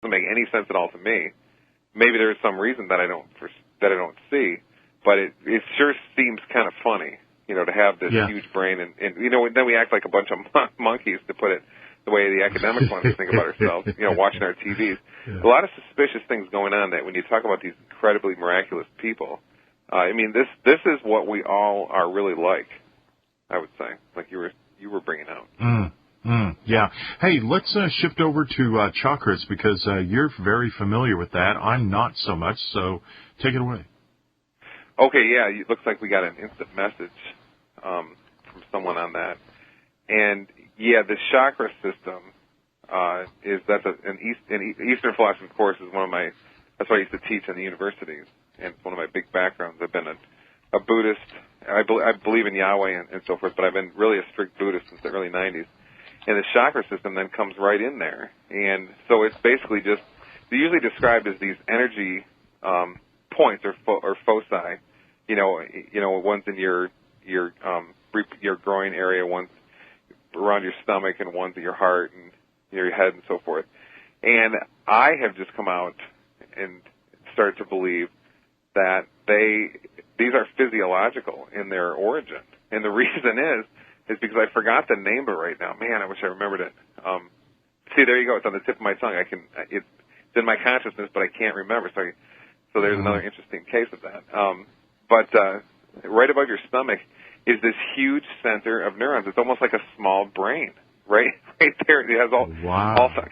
doesn't make any sense at all to me. Maybe there's some reason that I don't see, but it sure seems kind of funny, to have this huge brain, and then we act like a bunch of monkeys, to put it the way the academics want us to think about ourselves, watching our TVs. Yeah. A lot of suspicious things going on that when you talk about these incredibly miraculous people, this is what we all are really like, I would say, like you were bringing out. Yeah. Hey, let's shift over to chakras, because you're very familiar with that. I'm not so much, so take it away. Okay, yeah, it looks like we got an instant message from someone on that. And, yeah, the chakra system that's an Eastern philosophy course is that's what I used to teach in the universities, and it's one of my big backgrounds. I've been a Buddhist. I believe in Yahweh and so forth, but I've been really a strict Buddhist since the early 90s. And the chakra system then comes right in there. And so it's basically they're usually described as these energy points or foci. One's in your groin area, one's around your stomach, and one's at your heart and your head and so forth. And I have just come out and started to believe that these are physiological in their origin. And the reason is because I forgot the name of it right now. Man, I wish I remembered it. See, there you go. It's on the tip of my tongue. It's in my consciousness, but I can't remember. So there's another interesting case of that. But right above your stomach is this huge center of neurons. It's almost like a small brain, right? Right there. It has all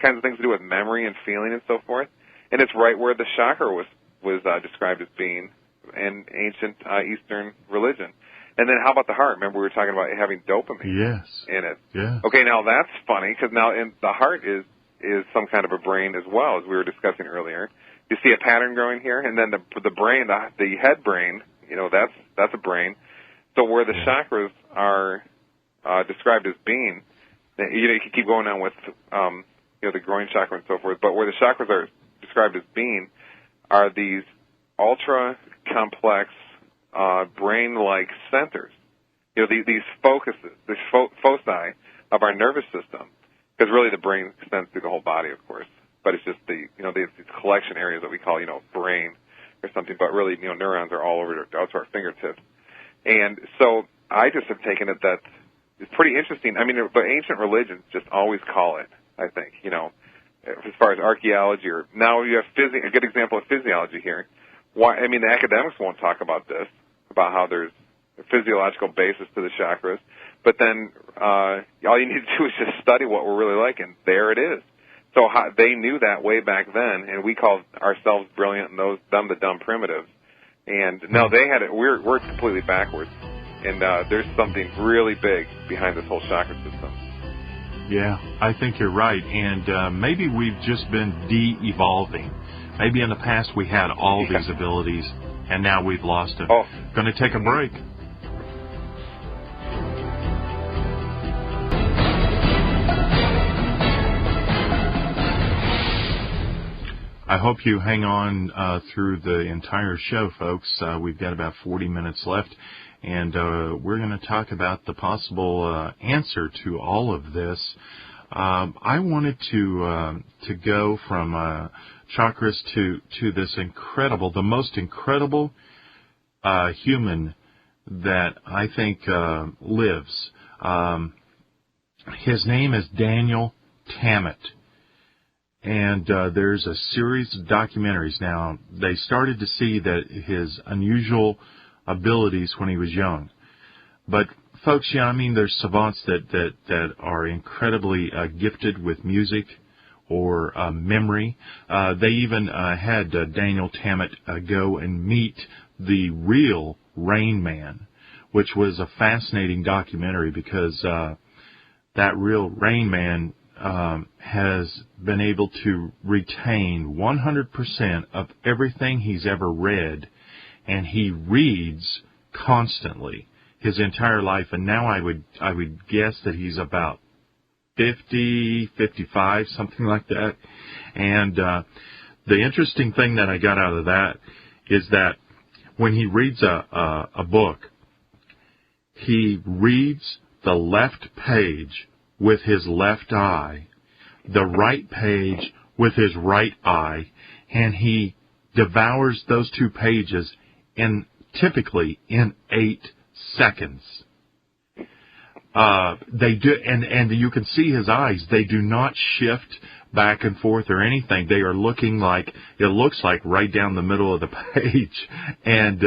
kinds of things to do with memory and feeling and so forth. And it's right where the chakra was described as being in ancient Eastern religion. And then how about the heart? Remember we were talking about having dopamine in it. Yeah. Okay, now that's funny, because now the heart is some kind of a brain as well, as we were discussing earlier. You see a pattern growing here, and then the brain, the head brain, that's a brain. So where the chakras are described as being, you can keep going on with the groin chakra and so forth, but where the chakras are described as being are these ultra complex brain-like centers. These focuses, these foci of our nervous system, because really the brain extends through the whole body, of course, but it's just these collection areas that we call, brain or something, but really, neurons are all over out to our fingertips. And so I just have taken it that it's pretty interesting. But ancient religions just always call it, I think, as far as archaeology, or now you have a good example of physiology here. Why? The academics won't talk about this, about how there's a physiological basis to the chakras, but then all you need to do is just study what we're really like, and there it is. So they knew that way back then, and we called ourselves brilliant and them the dumb primitives. And no, they had it. We're completely backwards, and there's something really big behind this whole chakra system. Yeah, I think you're right, and maybe we've just been de-evolving. Maybe in the past we had all these abilities, and now we've lost them. Going to take a break. I hope you hang on through the entire show, folks. We've got about 40 minutes left, and we're going to talk about the possible answer to all of this. I wanted to go from chakras to this incredible, the most incredible human that I think lives. His name is Daniel Tammet. And there's a series of documentaries now. They started to see that his unusual abilities when he was young. But folks, there's savants that are incredibly gifted with music or memory. They even had Daniel Tammet go and meet the real Rain Man, which was a fascinating documentary because that real Rain Man has been able to retain 100% of everything he's ever read, and he reads constantly his entire life. And now I would guess that he's about 50, 55, something like that. And the interesting thing that I got out of that is that when he reads a book, he reads the left page with his left eye, the right page with his right eye, and he devours those 2 pages typically in 8 seconds. They do, and you can see his eyes. They do not shift back and forth or anything. They are looking like, it looks like right down the middle of the page. And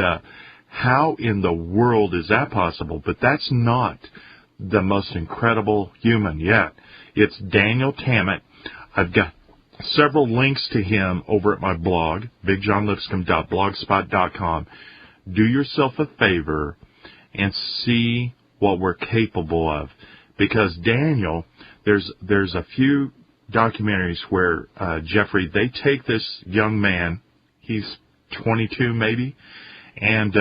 how in the world is that possible? But that's not the most incredible human yet. It's Daniel Tammet. I've got several links to him over at my blog, bigjohnlipscomb.blogspot.com. Do yourself a favor and see what we're capable of. Because Daniel, there's a few documentaries where, Jeffrey, they take this young man, he's 22 maybe, and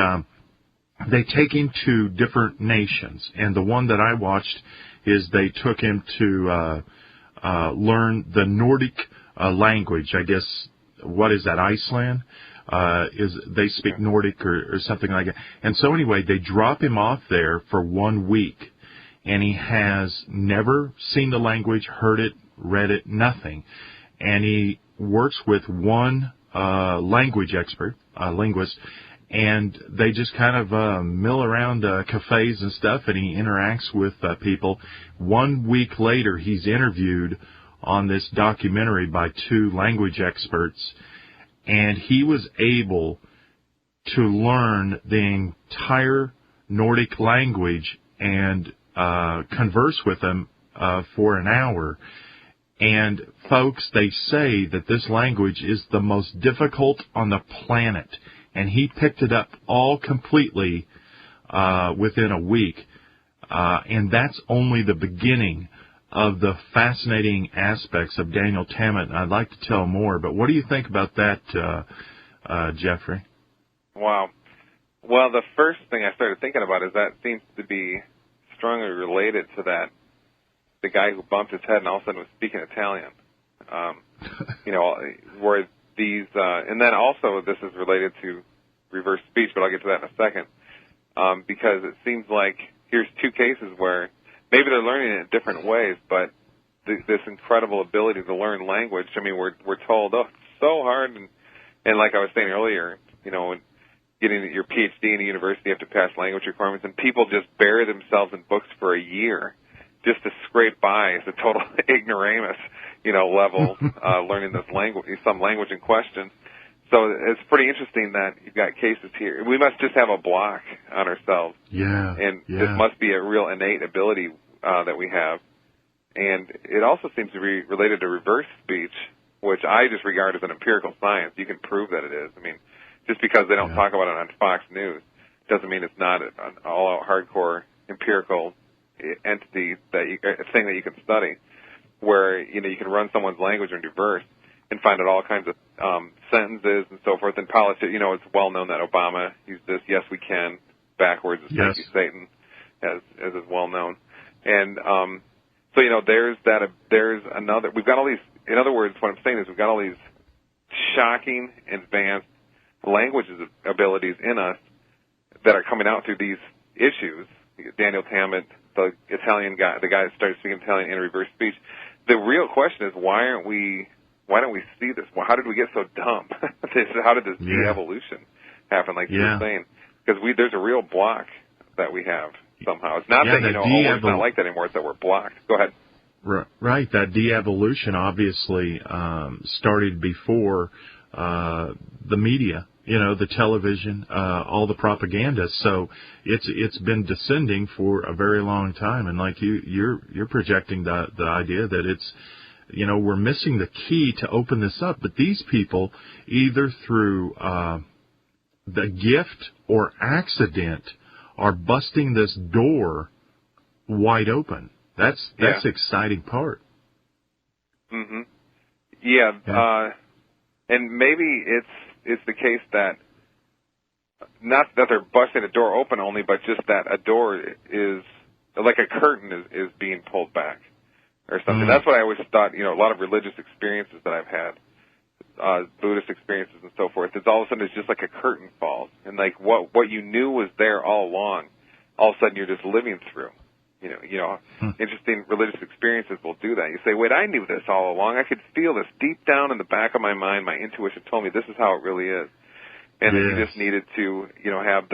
they take him to different nations. And the one that I watched is they took him to learn the Nordic language. I guess, what is that, Iceland? They speak Nordic or something like that. And so anyway, they drop him off there for 1 week, and he has never seen the language, heard it, read it, nothing. And he works with one language expert, linguist, and they just kind of mill around cafes and stuff, and he interacts with people. 1 week later, he's interviewed on this documentary by 2 language experts, and he was able to learn the entire Nordic language and converse with them for an hour. And folks, they say that this language is the most difficult on the planet, and he picked it up all completely within a week. And that's only the beginning of the fascinating aspects of Daniel Tammet. And I'd like to tell more, but what do you think about that, Jeffrey? Wow. Well, the first thing I started thinking about is that seems to be strongly related to that, the guy who bumped his head and all of a sudden was speaking Italian. Where these, and then also this is related to reverse speech, but I'll get to that in a second, because it seems like here's 2 cases where maybe they're learning it in different ways, but this incredible ability to learn language. I mean, we're told, oh, it's so hard, and like I was saying earlier, getting your PhD in a university, you have to pass language requirements, and people just bury themselves in books for a year just to scrape by as a total ignoramus, level, learning this language, some language in question. So it's pretty interesting that you've got cases here. We must just have a block on ourselves. Yeah. And this must be a real innate ability that we have. And it also seems to be related to reverse speech, which I just regard as an empirical science. You can prove that it is. I mean, just because they don't talk about it on Fox News doesn't mean it's not an all-out hardcore empirical entity, a thing that you can study, where, you can run someone's language in reverse and find out all kinds of sentences and so forth. And politics, it's well known that Obama used this, yes, we can, backwards, thank you, Satan, as is well known. And so, there's another, we've got all these, in other words, what I'm saying is we've got all these shocking, advanced language abilities in us that are coming out through these issues. Daniel Tammet, the Italian guy, the guy that started speaking Italian in reverse speech. The real question is, why don't we see this? Well, how did we get so dumb? How did this de-evolution happen, like you were saying? Because there's a real block that we have somehow. It's not that, it's not like that anymore. It's that we're blocked. Go ahead. Right. That de-evolution obviously started before the media, the television, all the propaganda. So it's been descending for a very long time. And like you're projecting the idea that it's, we're missing the key to open this up. But these people, either through the gift or accident, are busting this door wide open. That's the exciting part. Mm-hmm. Yeah. And maybe it's the case that not that they're busting a door open only, but just that a door is like a curtain is being pulled back or something. That's what I always thought. A lot of religious experiences that I've had, Buddhist experiences and so forth. It's all of a sudden it's just like a curtain falls, and like what you knew was there all along, all of a sudden you're just living through. interesting religious experiences will do that. You say, wait, I knew this all along. I could feel this deep down in the back of my mind. My intuition told me this is how it really is. And then you just needed to, have